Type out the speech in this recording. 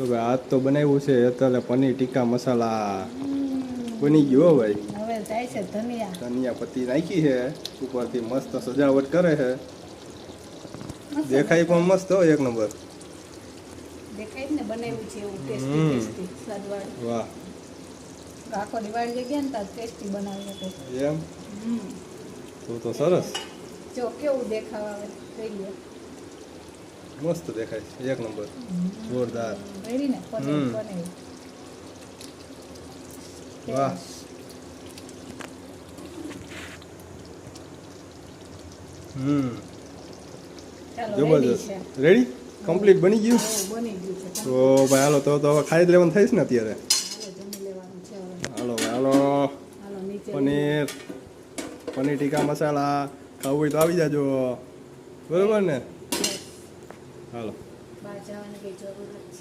તો ભાઈ આજ તો બનાવ્યું છે એટલે પનીર ટીકા મસાલા બની ગયો ભાઈ. હવે જાય છે ધનિયા પત્તી નાખી છે ઉપરથી મસ્ત સજાવટ કરે છે. દેખાય પણ મસ્ત હો, એક નંબર દેખાય ને બનાવ્યું છે એવું ટેસ્ટી ટેસ્ટી સ્વાદવાળું. વાહ આખો દિવાળી ગયા ને તો ટેસ્ટી બનાવી હતો એમ તો સરસ જો કેવું દેખાવા આવે જોઈએ. મસ્ત દેખાય છે, એક નંબર જોરદાર. રેડી ને પનીર બનાવ્યું. વાહ ચાલો રેડી જબરદસ્ત. છે. રેડી કમ્પ્લીટ બની ગયું. બની ગયું છે. તો ભાઈ હાલો તો હવે ખાઈ જ લેવાનું થઈશ ને અત્યારે. હાલો જમી લેવાનું છે હવે. હાલો ભાઈ હાલો. હાલો નીચે પનીર ટીકા મસાલા ખાવું હોય તો આવી જાજો, બરોબર ને? હાલો. બહાર જવાની કઈ જરૂર નથી.